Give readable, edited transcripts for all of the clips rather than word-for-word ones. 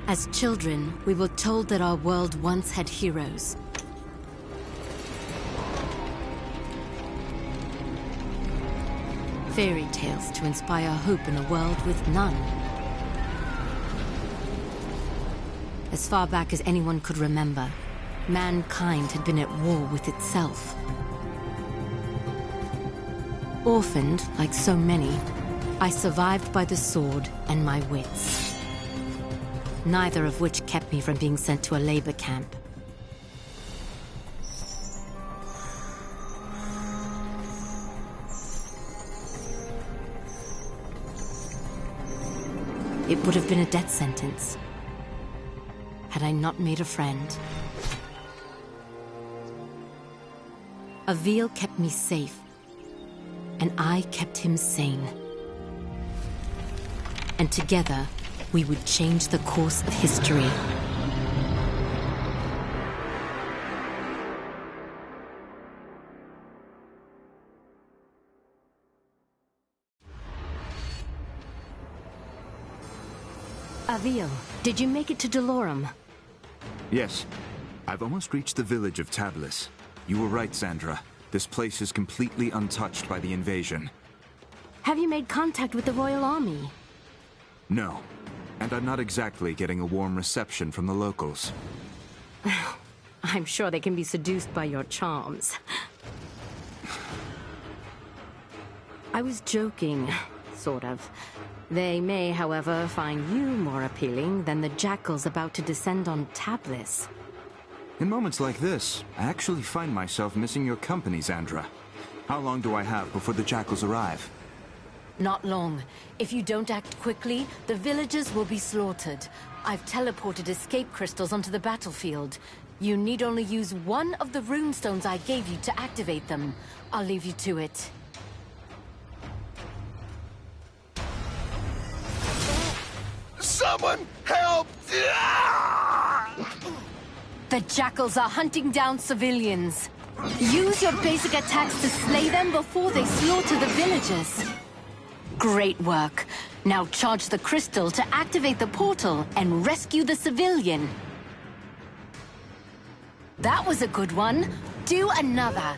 As children, we were told that our world once had heroes. Fairy tales to inspire hope in a world with none. As far back as anyone could remember, mankind had been at war with itself. Orphaned, like so many, I survived by the sword and my wits. Neither of which kept me from being sent to a labor camp. It would have been a death sentence had I not made a friend. Avil kept me safe, and I kept him sane. And together, we would change the course of history. Avil, did you make it to Delorum? Yes. I've almost reached the village of Tablis. You were right, Sandra. This place is completely untouched by the invasion. Have you made contact with the Royal Army? No. And I'm not exactly getting a warm reception from the locals. I'm sure they can be seduced by your charms. I was joking, sort of. They may, however, find you more appealing than the jackals about to descend on Tablis. In moments like this, I actually find myself missing your company, Sandra. How long do I have before the jackals arrive? Not long. If you don't act quickly, the villagers will be slaughtered. I've teleported escape crystals onto the battlefield. You need only use one of the runestones I gave you to activate them. I'll leave you to it. Someone help! The jackals are hunting down civilians. Use your basic attacks to slay them before they slaughter the villagers. Great work. Now charge the crystal to activate the portal and rescue the civilian. That was a good one. Do another.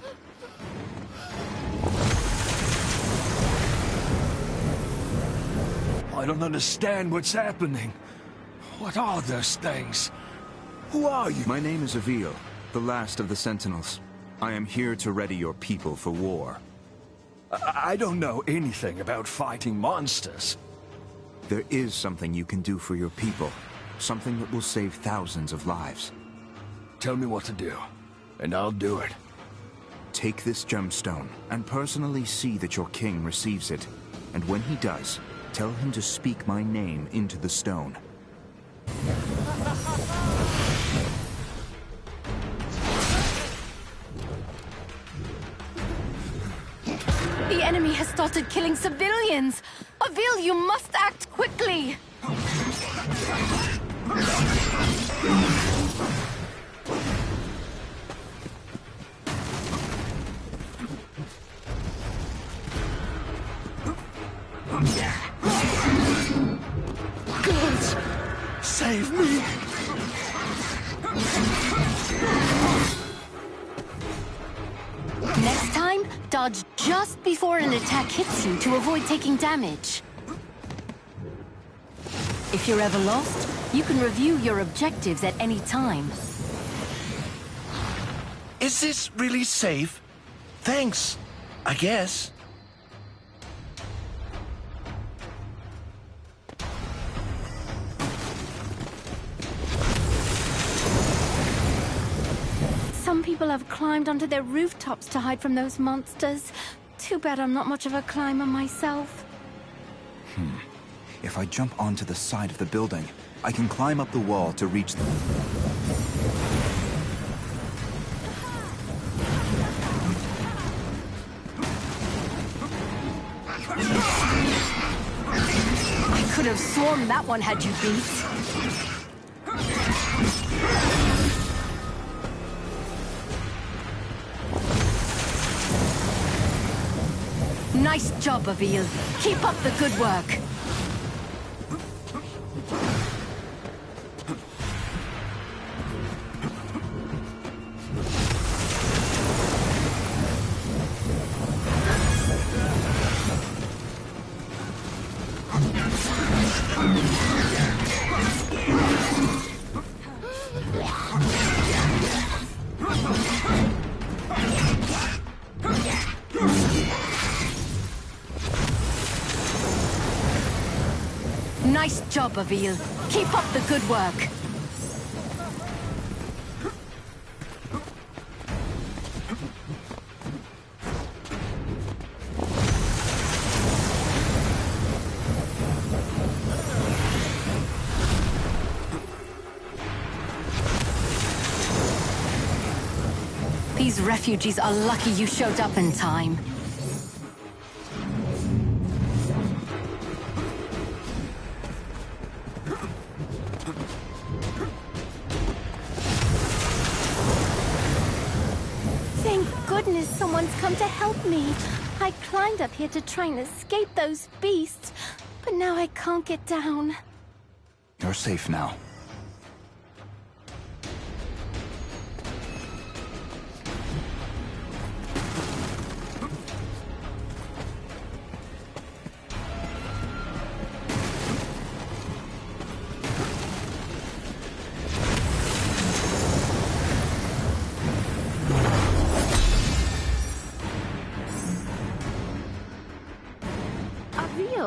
I don't understand what's happening. What are those things? Who are you? My name is Avil, the last of the Sentinels. I am here to ready your people for war. I don't know anything about fighting monsters. There is something you can do for your people. Something that will save thousands of lives. Tell me what to do, and I'll do it. Take this gemstone, and personally see that your king receives it. And when he does, tell him to speak my name into the stone. The enemy has started killing civilians! Avil, you must act quickly! Gods! Save me! Next time, dodge just before an attack hits you to avoid taking damage. If you're ever lost, you can review your objectives at any time. Is this really safe? Thanks, I guess. Some people have climbed onto their rooftops to hide from those monsters. Too bad I'm not much of a climber myself. If I jump onto the side of the building, I can climb up the wall to reach them. I could have sworn that one had you beat. Nice job, Avil. Keep up the good work. Nice job, Avil. Keep up the good work. These refugees are lucky you showed up in time. Thank goodness someone's come to help me. I climbed up here to try and escape those beasts, but now I can't get down. You're safe now.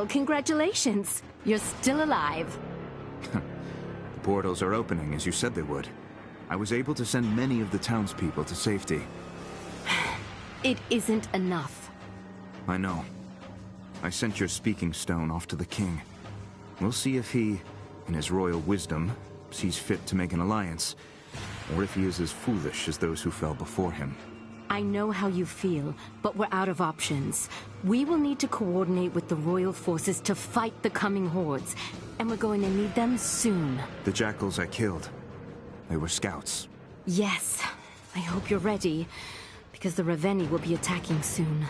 Congratulations. You're still alive. The portals are opening, as you said they would. I was able to send many of the townspeople to safety. It isn't enough. I know. I sent your speaking stone off to the king. We'll see if he, in his royal wisdom, sees fit to make an alliance, or if he is as foolish as those who fell before him. I know how you feel, but we're out of options. We will need to coordinate with the royal forces to fight the coming hordes, and we're going to need them soon. The jackals I killed, they were scouts. Yes. I hope you're ready, because the Raveni will be attacking soon.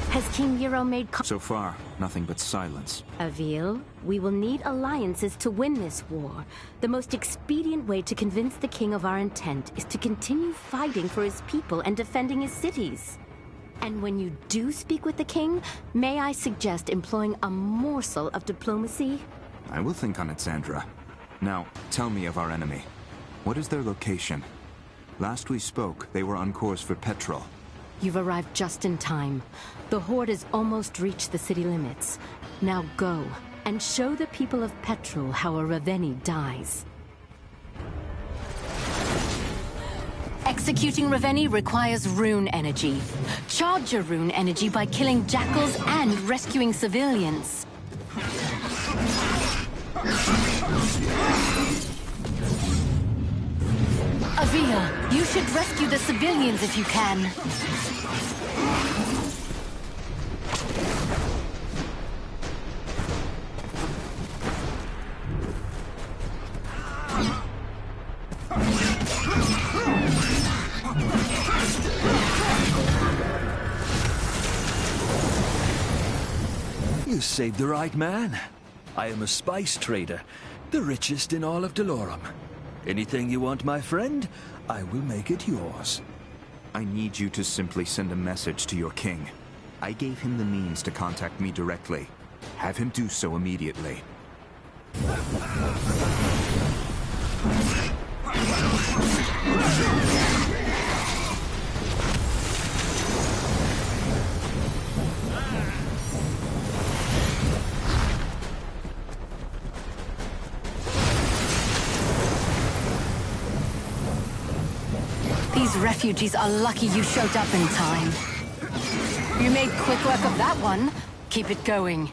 Has King Euro made So far, nothing but silence. Avil, we will need alliances to win this war. The most expedient way to convince the king of our intent is to continue fighting for his people and defending his cities. And when you do speak with the king, may I suggest employing a morsel of diplomacy? I will think on it, Sandra. Now, tell me of our enemy. What is their location? Last we spoke, they were on course for Petrol. You've arrived just in time. The Horde has almost reached the city limits. Now go, and show the people of Petrol how a Raveni dies. Executing Raveni requires rune energy. Charge your rune energy by killing jackals and rescuing civilians. Avia, you should rescue the civilians if you can. You saved the right man. I am a spice trader, the richest in all of Delorum. Anything you want, my friend, I will make it yours. I need you to simply send a message to your king. I gave him the means to contact me directly. Have him do so immediately. These refugees are lucky you showed up in time. You made quick work of that one. Keep it going.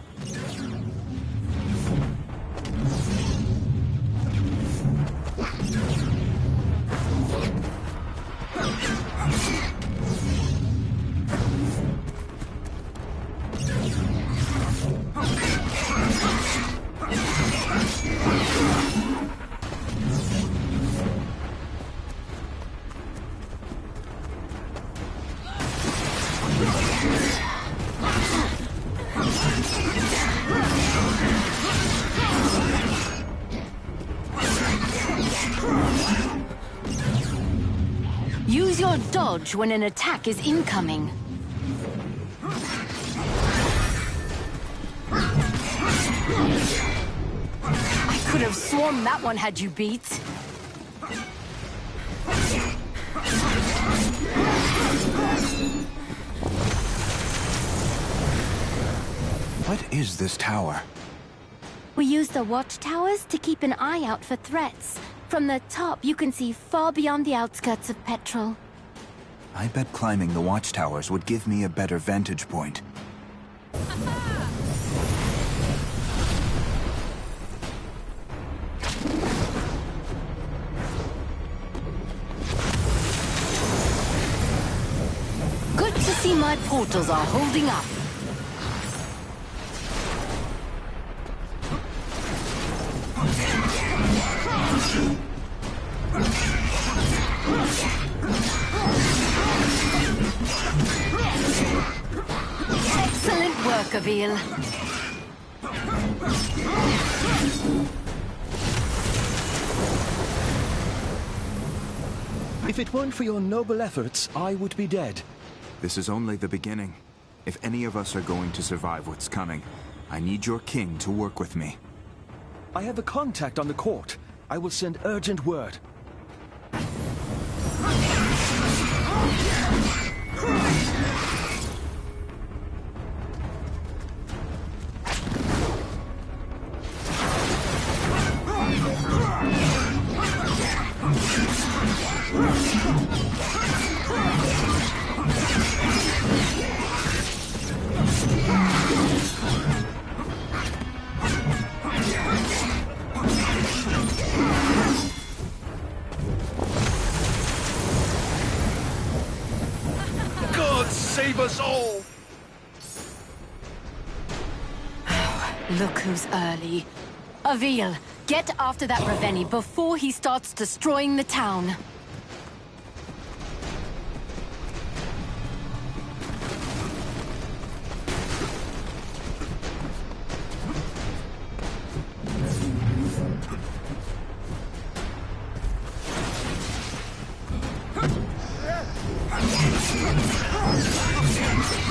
Use your dodge when an attack is incoming. I could have sworn that one had you beat. What is this tower? We use the watchtowers to keep an eye out for threats. From the top, you can see far beyond the outskirts of Petrol. I bet climbing the watchtowers would give me a better vantage point. Good to see my portals are holding up. Excellent work, Avil. If it weren't for your noble efforts, I would be dead. This is only the beginning. If any of us are going to survive what's coming, I need your king to work with me. I have a contact on the court. I will send urgent word. God save us all! Look who's early. Avil, get after that Raveni before he starts destroying the town.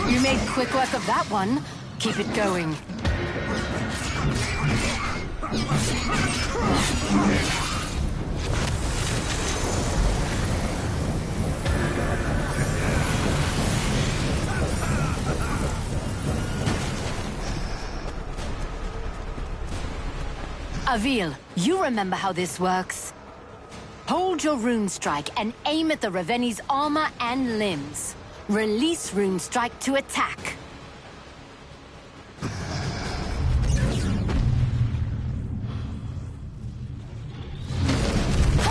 You made quick work of that one. Keep it going. Avil, you remember how this works. Hold your rune strike and aim at the Raveni's armor and limbs. Release rune strike to attack.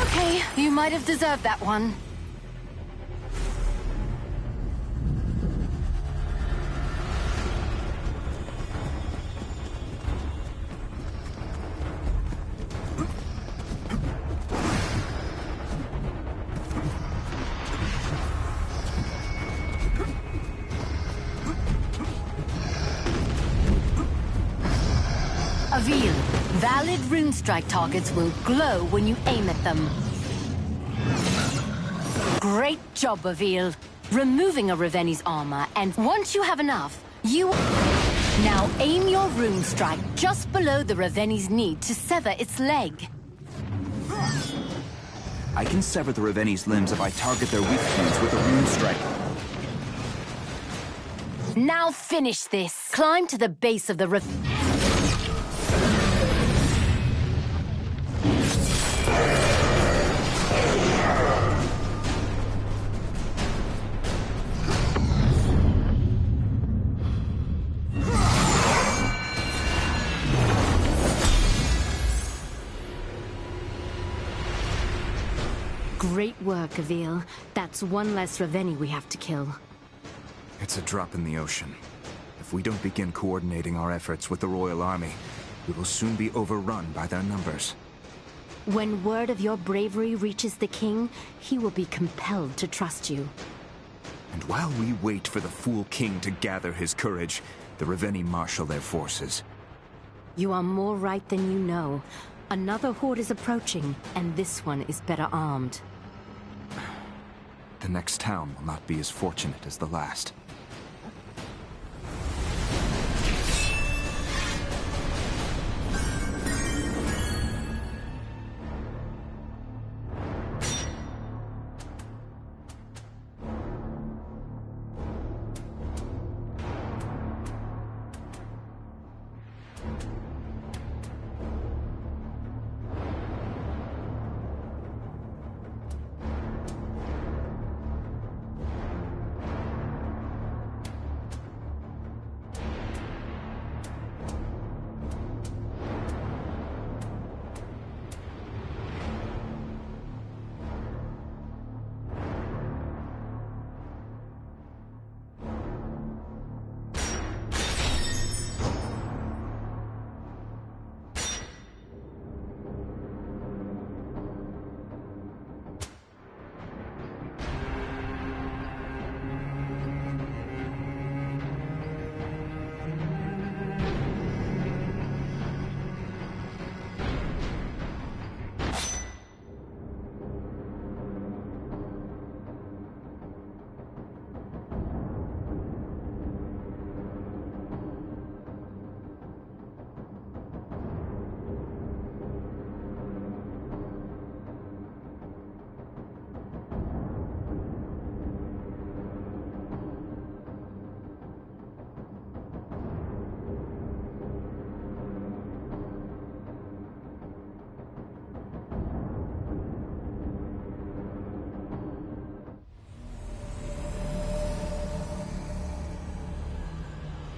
Okay, you might have deserved that one. Avil, valid rune strike targets will glow when you aim at them. Great job, Avil. Removing a Raveni's armor, and once you have enough, you... Now aim your rune strike just below the Raveni's knee to sever its leg. I can sever the Raveni's limbs if I target their weak points with a rune strike. Now finish this. Climb to the base of the Great work, Avil. That's one less Raveni we have to kill. It's a drop in the ocean. If we don't begin coordinating our efforts with the Royal Army, we will soon be overrun by their numbers. When word of your bravery reaches the king, he will be compelled to trust you. And while we wait for the fool king to gather his courage, the Raveni marshal their forces. You are more right than you know. Another horde is approaching, and this one is better armed. The next town will not be as fortunate as the last.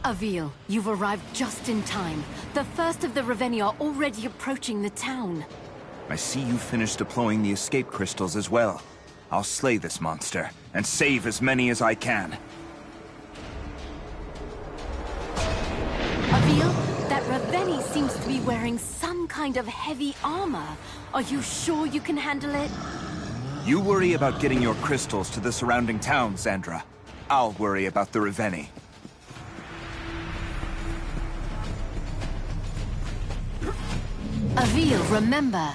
Avil, you've arrived just in time. The first of the Raveni are already approaching the town. I see you finished deploying the escape crystals as well. I'll slay this monster, and save as many as I can. Avil, that Raveni seems to be wearing some kind of heavy armor. Are you sure you can handle it? You worry about getting your crystals to the surrounding towns, Xandra. I'll worry about the Raveni. Avil, remember.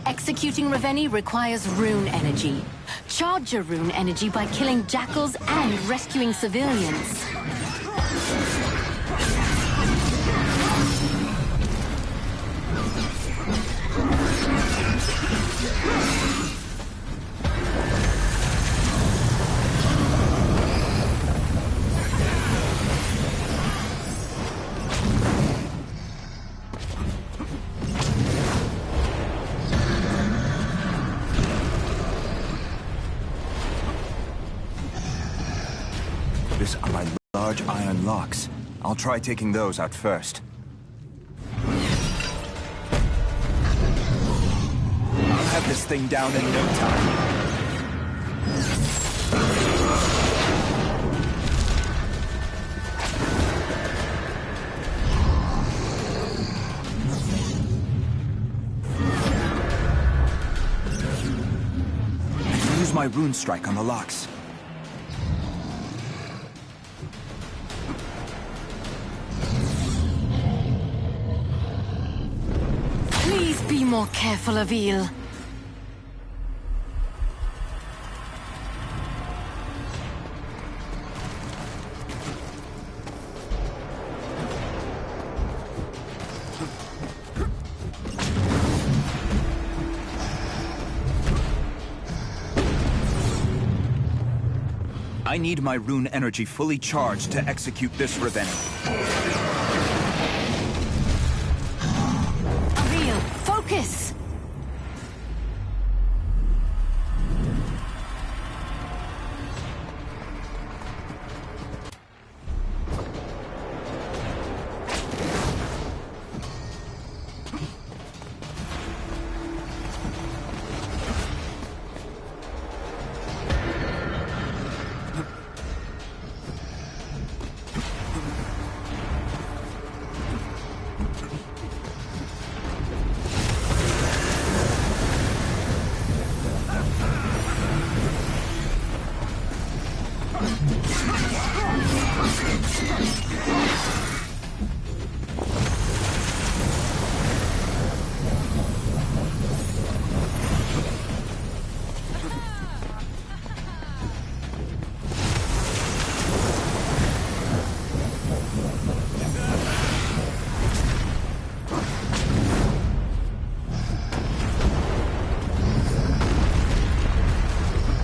Executing Raveni requires rune energy. Charge your rune energy by killing jackals and rescuing civilians. notice are my large iron locks. I'll try taking those out first. I'll have this thing down in no time. Use my rune strike on the locks. Please be more careful, Avil. I need my rune energy fully charged to execute this revenge. Avil, focus!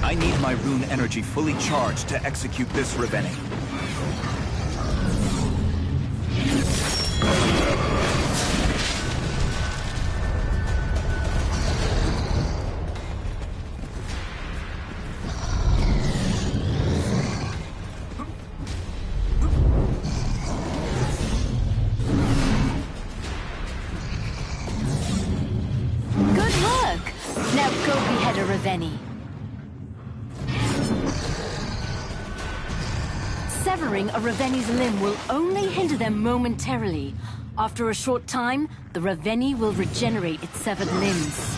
I need my rune energy fully charged to execute this revenge. Good work! Now go behead a Reveni. Severing a Reveni's limb will only hinder them momentarily. After a short time, the Reveni will regenerate its severed limbs.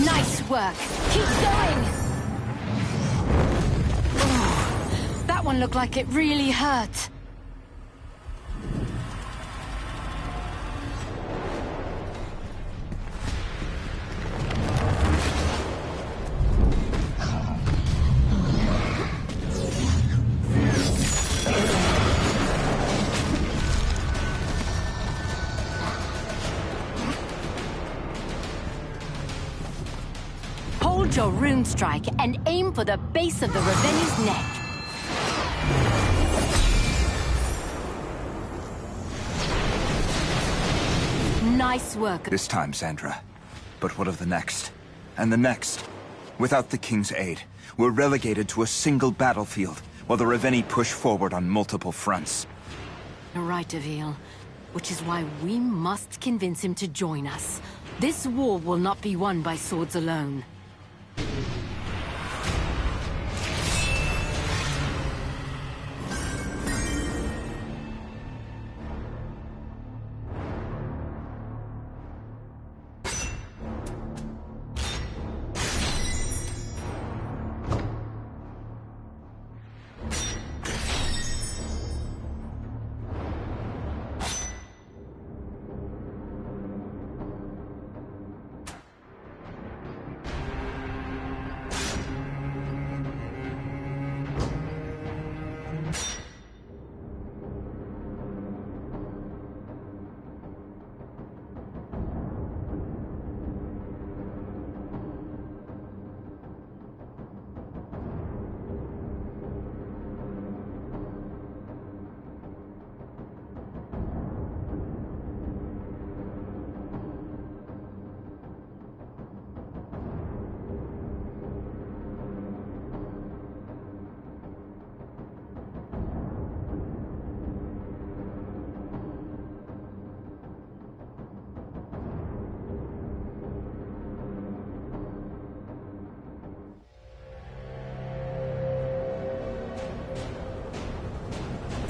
Nice work! Keep going! Oh, that one looked like it really hurt. Hold your rune strike and aim for the base of the Reveni's neck. Nice work. This time, Sandra. But what of the next? And the next? Without the King's aid, we're relegated to a single battlefield, while the Reveni push forward on multiple fronts. You're right, Avil. Which is why we must convince him to join us. This war will not be won by swords alone.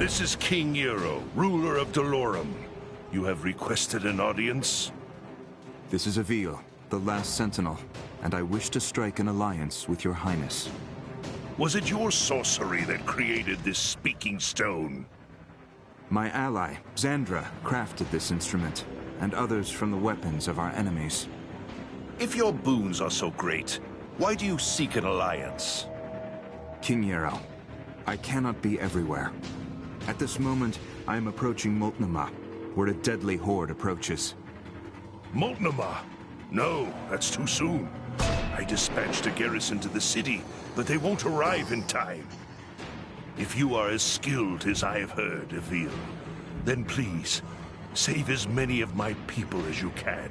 This is King Eero, ruler of Dolorum. You have requested an audience? This is Avil, the last sentinel, and I wish to strike an alliance with your highness. Was it your sorcery that created this speaking stone? My ally, Xandra, crafted this instrument, and others from the weapons of our enemies. If your boons are so great, why do you seek an alliance? King Eero, I cannot be everywhere. At this moment, I am approaching Moltnuma, where a deadly horde approaches. Moltnuma? No, that's too soon. I dispatched a garrison to the city, but they won't arrive in time. If you are as skilled as I have heard, Avil, then please, save as many of my people as you can.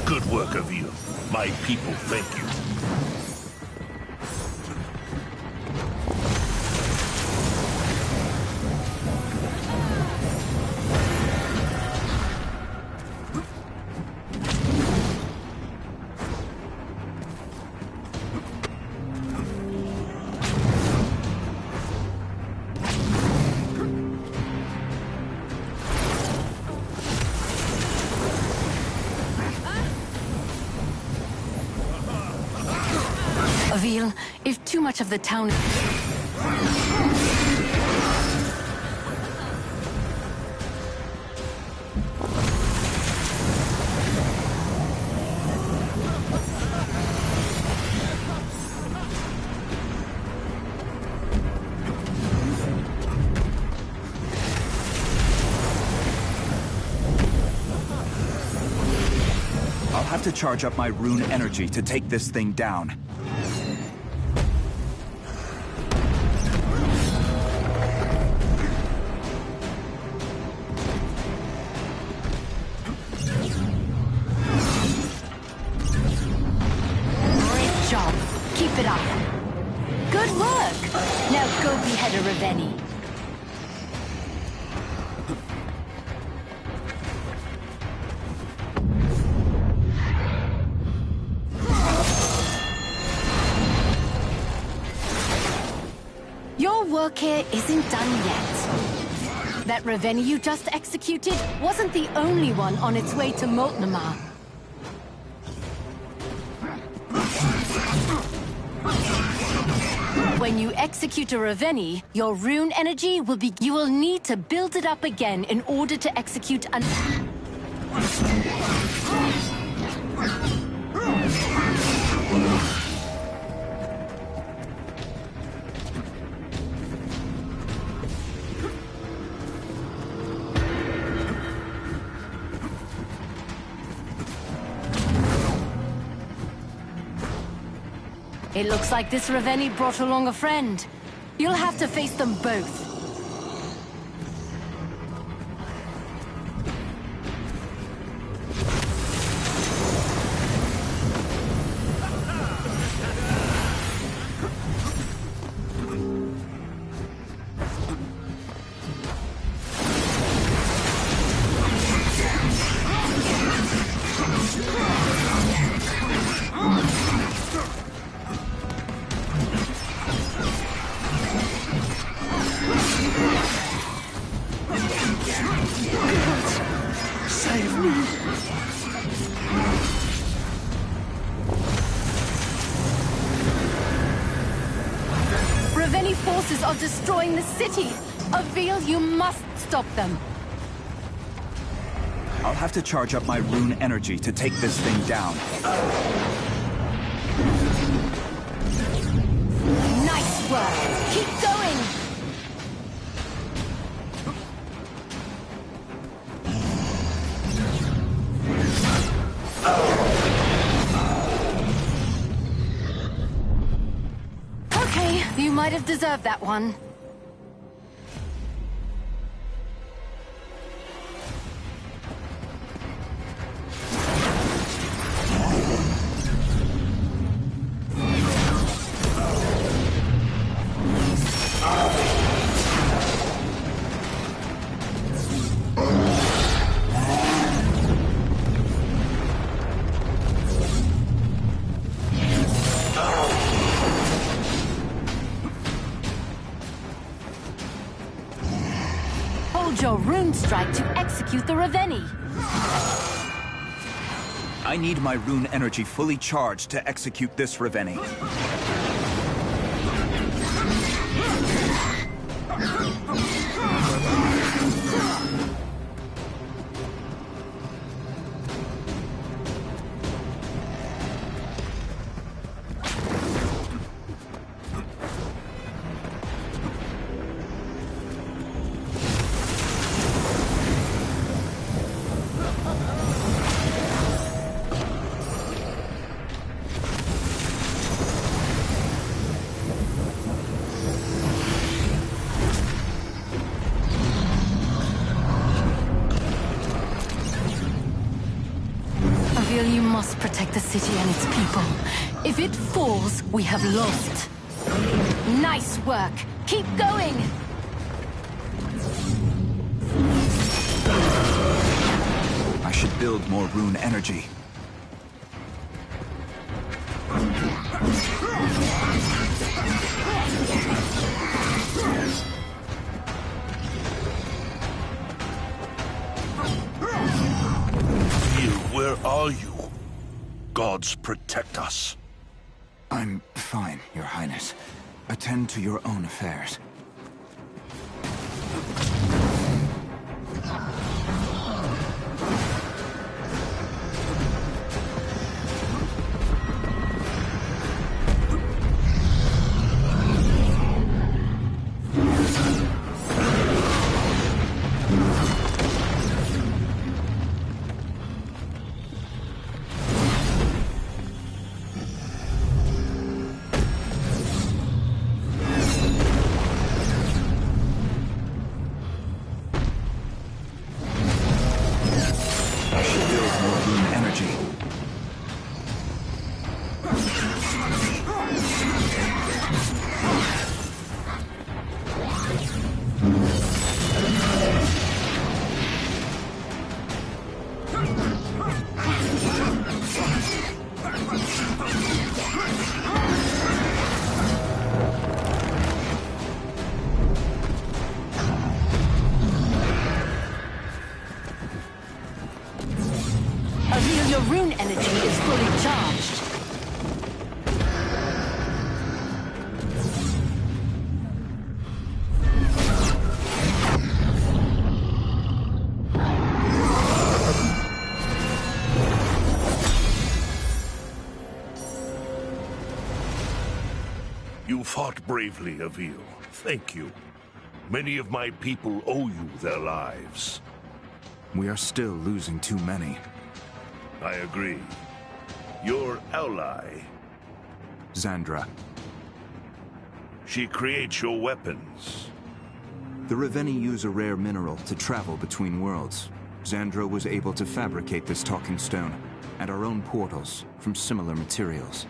Good work, Avil. My people thank you. Avil, if too much of the town... I'll have to charge up my rune energy to take this thing down. Great job. Keep it up. Good work. Now go behead a Reveni. Your work here isn't done yet. That Reveni you just executed wasn't the only one on its way to Moltnuma. When you execute a Reveni, your rune energy will be... You will need to build it up again in order to execute an... It looks like this Reveni brought along a friend. You'll have to face them both. Reveni forces are destroying the city. Avil, you must stop them. I'll have to charge up my rune energy to take this thing down. Nice work. Keep going. Okay, you might have deserved that one. Use your rune strike to execute the Ravenni. I need my rune energy fully charged to execute this Ravenni. You must protect the city and its people. If it falls, we have lost. Nice work! Keep going! I should build more rune energy. Where are you? Gods protect us. I'm fine, Your Highness. Attend to your own affairs. Your rune energy is fully charged. You fought bravely, Avil. Thank you. Many of my people owe you their lives. We are still losing too many. I agree. Your ally. Xandra. She creates your weapons. The Ravenni use a rare mineral to travel between worlds. Xandra was able to fabricate this talking stone, and our own portals, from similar materials.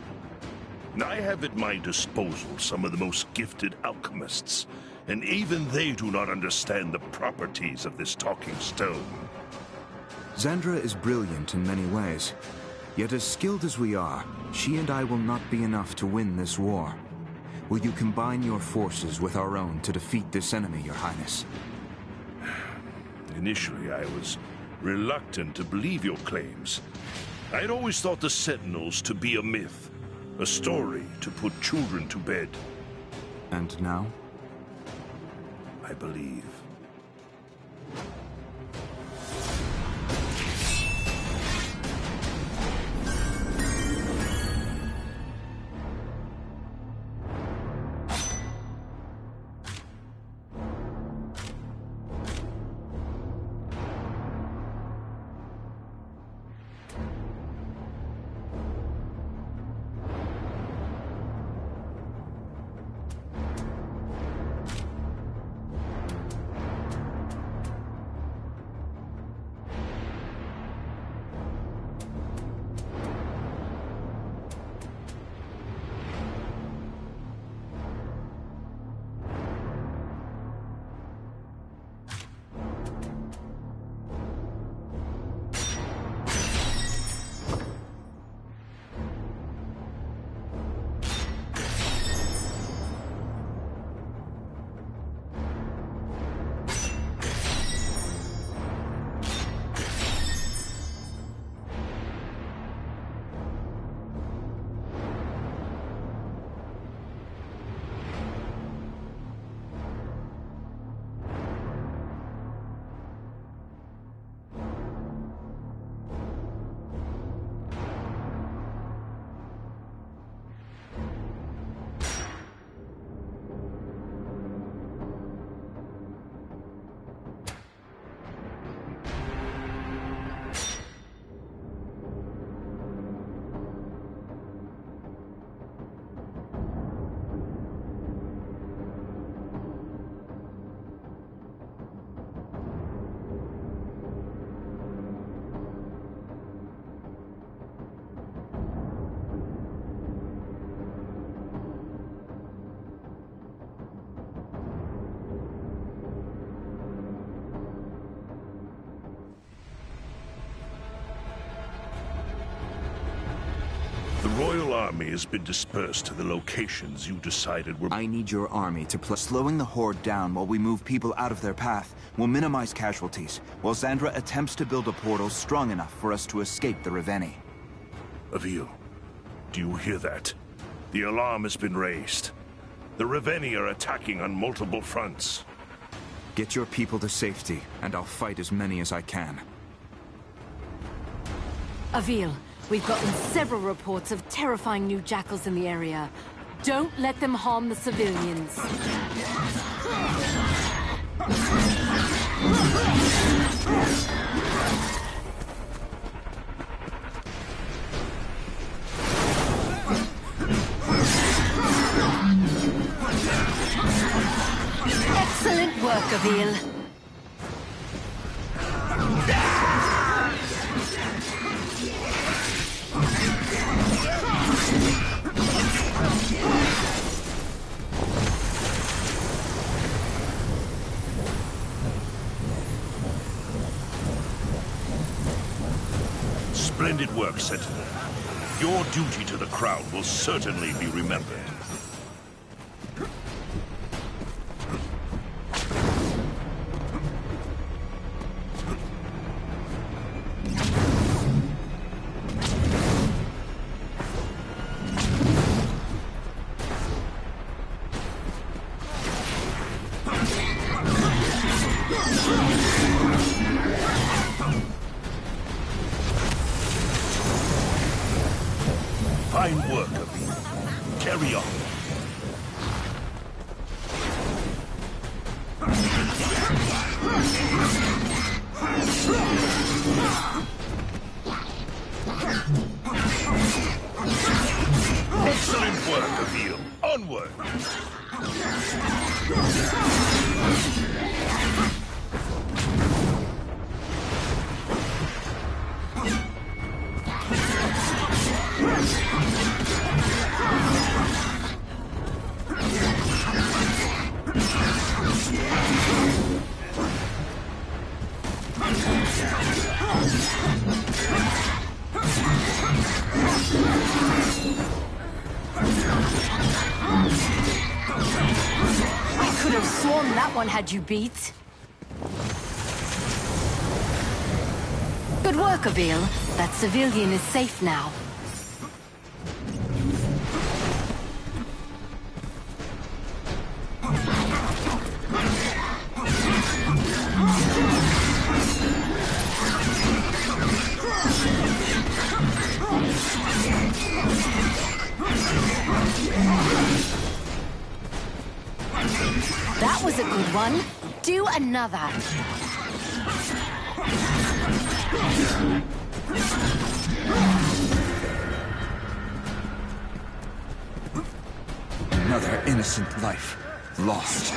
I have at my disposal some of the most gifted alchemists, and even they do not understand the properties of this talking stone. Xandra is brilliant in many ways. Yet as skilled as we are, she and I will not be enough to win this war. Will you combine your forces with our own to defeat this enemy, Your Highness? Initially, I was reluctant to believe your claims. I had always thought the Sentinels to be a myth, a story to put children to bed. And now? I believe. The royal army has been dispersed to the locations you decided were... I need your army to Slowing the Horde down while we move people out of their path will minimize casualties, while Xandra attempts to build a portal strong enough for us to escape the Reveni. Avil, do you hear that? The alarm has been raised. The Reveni are attacking on multiple fronts. Get your people to safety, and I'll fight as many as I can. Avil, we've gotten several reports of terrifying new jackals in the area. Don't let them harm the civilians. Excellent work, Avil. Splendid work, Sentinel. Your duty to the Crown will certainly be remembered. Fine work, Avil. Carry on. Excellent work, Avil. Onward! I could have sworn that one had you beat. Good work, Avil. That civilian is safe now. That was a good one. Do another. Another innocent life lost.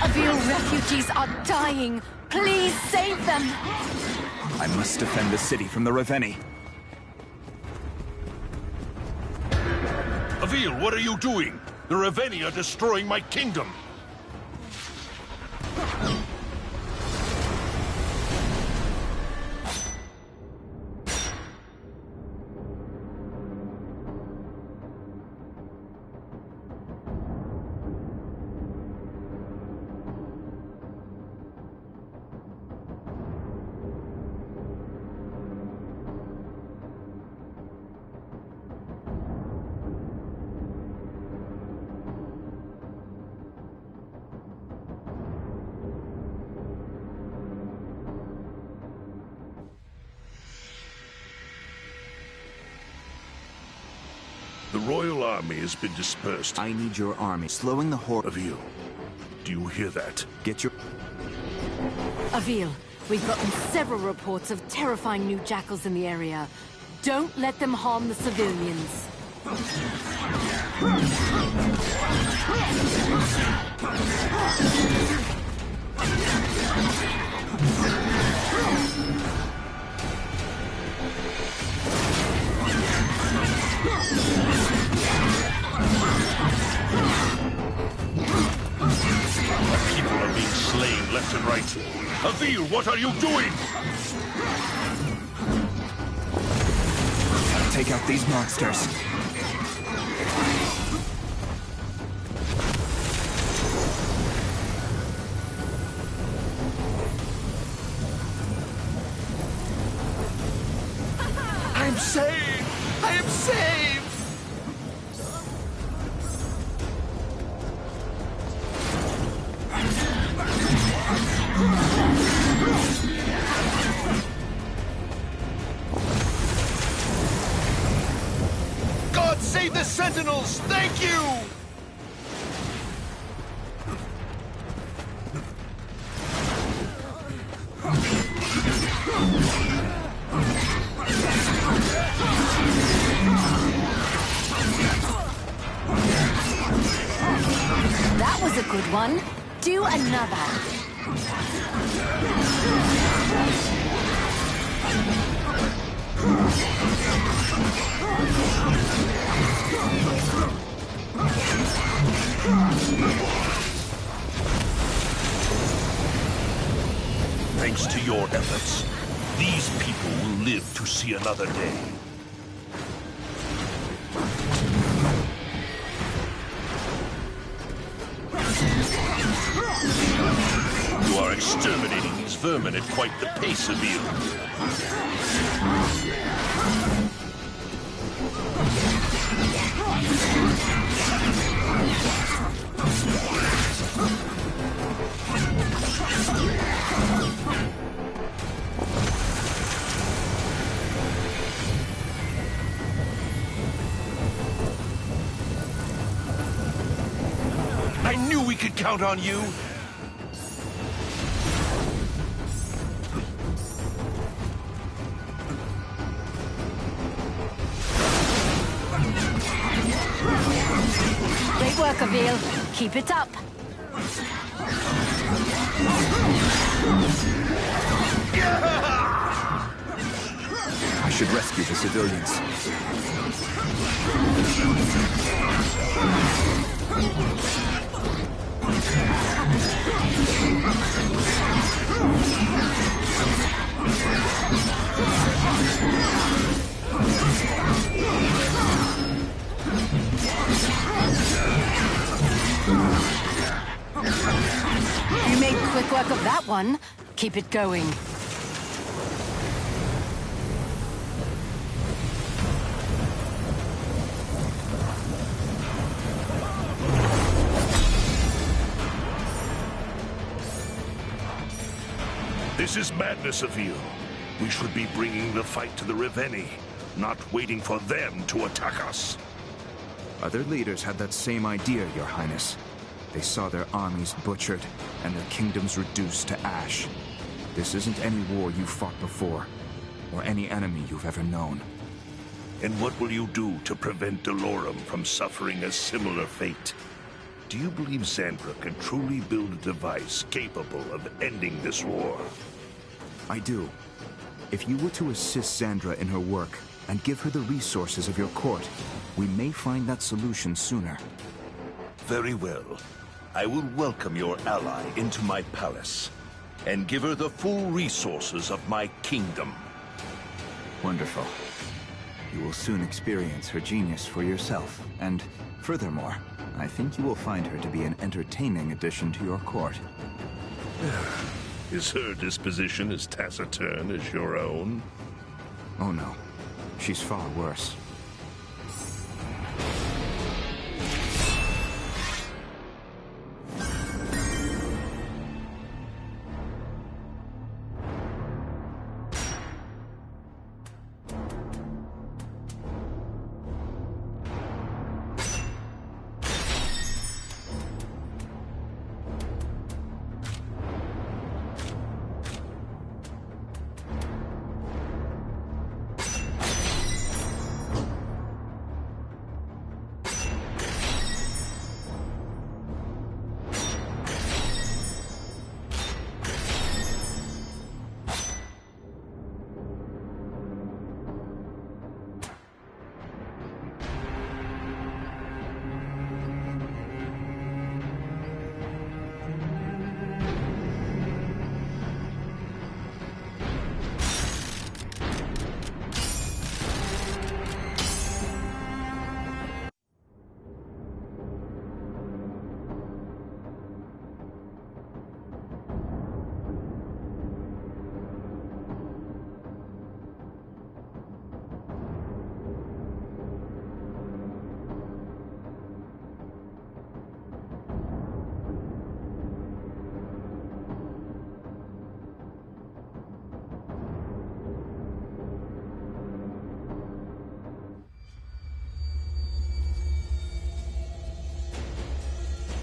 Avil refugees are dying. Please save them. I must defend the city from the Reveni. Avil, what are you doing? The Reveni are destroying my kingdom. The royal army has been dispersed. I need your army. Slowing the horde. Avil, do you hear that? Get your... Avil, we've gotten several reports of terrifying new jackals in the area. Don't let them harm the civilians. People are being slain left and right. Avil, what are you doing? Take out these monsters. I'm saved! I am saved! God save the Sentinels! Thank you! That was a good one. Do another. Thanks to your efforts, these people will live to see another day. You are exterminating these vermin at quite the pace, Avil. I knew we could count on you! Great work, Avil. Keep it up. I should rescue the civilians. You made quick work of that one. Keep it going. This is madness, Avil. We should be bringing the fight to the Reveni, not waiting for them to attack us. Other leaders had that same idea, Your Highness. They saw their armies butchered and their kingdoms reduced to ash. This isn't any war you fought before, or any enemy you've ever known. And what will you do to prevent Delorum from suffering a similar fate? Do you believe Xandra can truly build a device capable of ending this war? I do. If you were to assist Xandra in her work and give her the resources of your court, we may find that solution sooner. Very well. I will welcome your ally into my palace and give her the full resources of my kingdom. Wonderful. You will soon experience her genius for yourself, and furthermore, I think you will find her to be an entertaining addition to your court. Is her disposition as taciturn as your own? Oh no, she's far worse.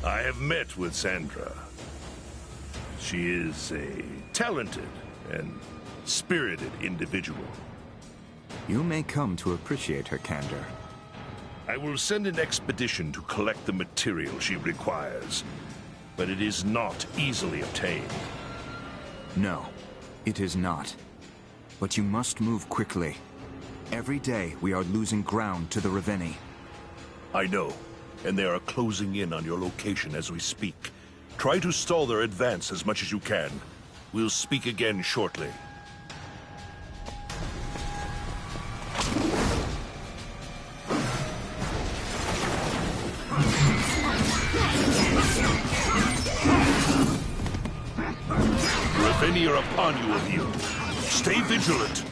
I have met with Sandra. She is a talented and spirited individual. You may come to appreciate her candor. I will send an expedition to collect the material she requires, but it is not easily obtained. No, it is not. But you must move quickly. Every day we are losing ground to the Reveni. I know, and they are closing in on your location as we speak. Try to stall their advance as much as you can. We'll speak again shortly. Reveni are upon you, Emil. Stay vigilant.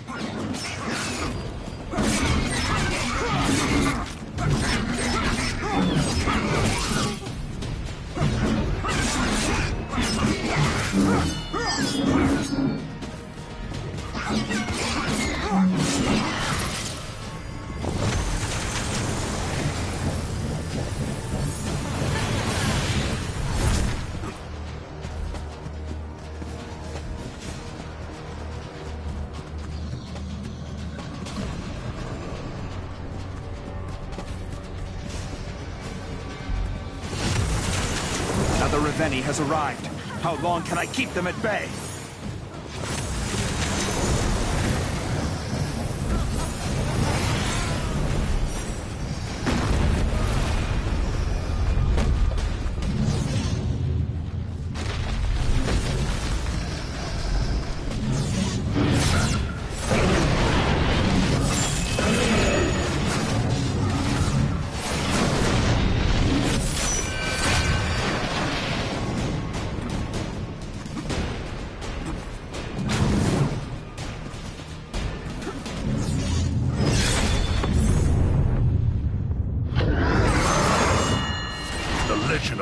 The Reveni has arrived. How long can I keep them at bay?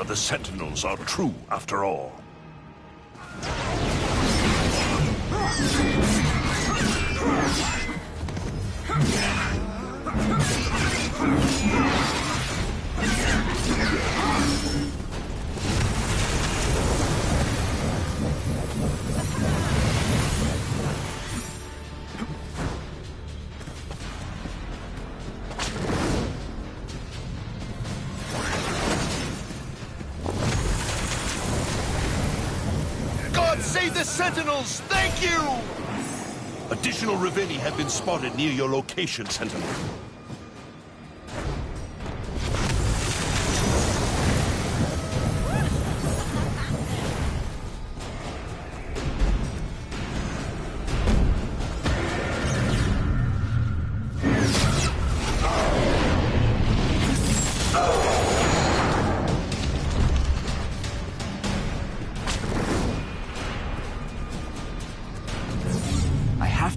The Sentinels are true, after all. Save the Sentinels! Thank you! Additional Reveni have been spotted near your location, Sentinel.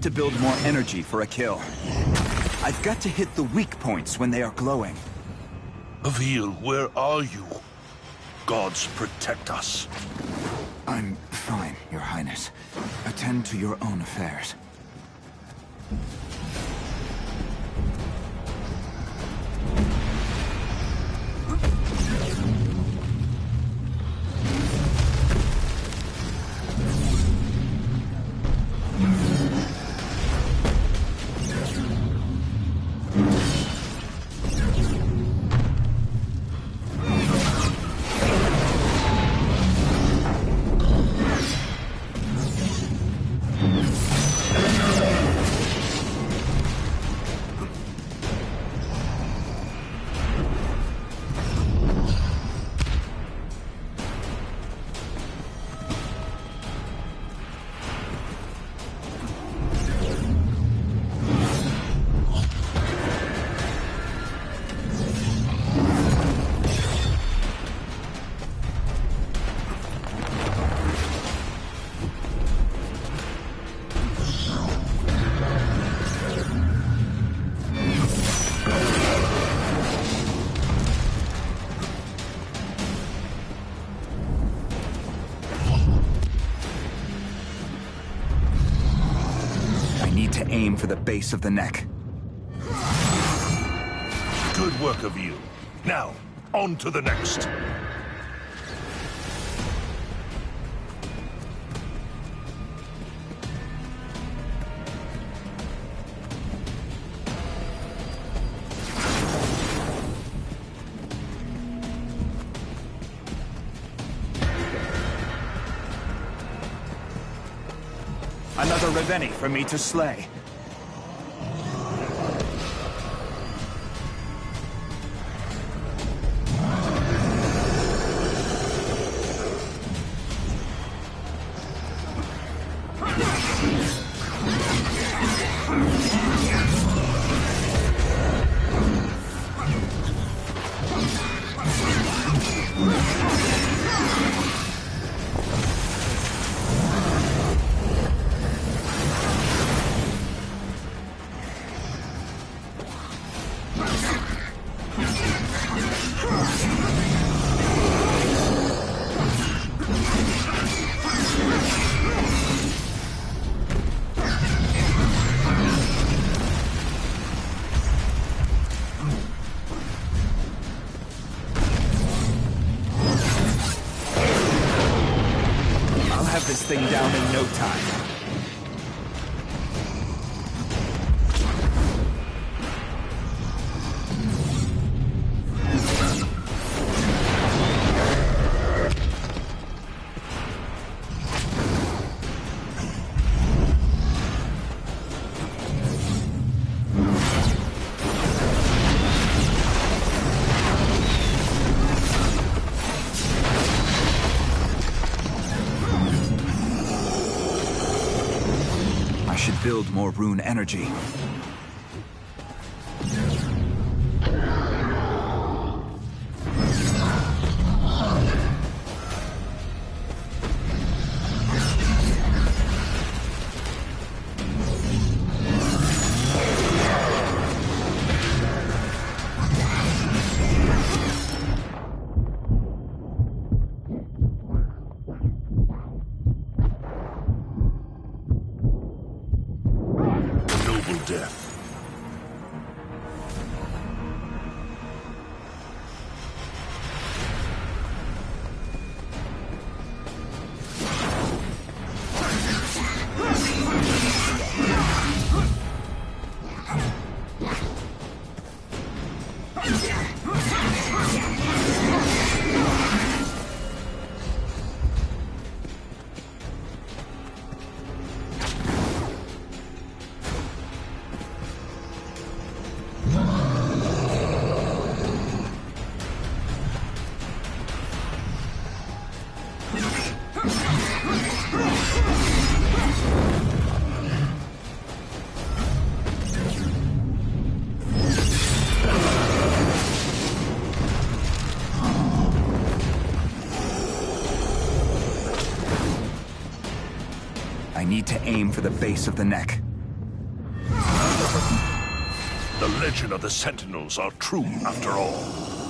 To build more energy for a kill. I've got to hit the weak points when they are glowing. Avil, where are you? Gods protect us. I'm fine, Your Highness. Attend to your own affairs. Aim for the base of the neck. Good work of you. Now, on to the next. another Reveni for me to slay. This thing down in no time. Build more rune energy. Death. I need to aim for the base of the neck. The legend of the Sentinels are true after all.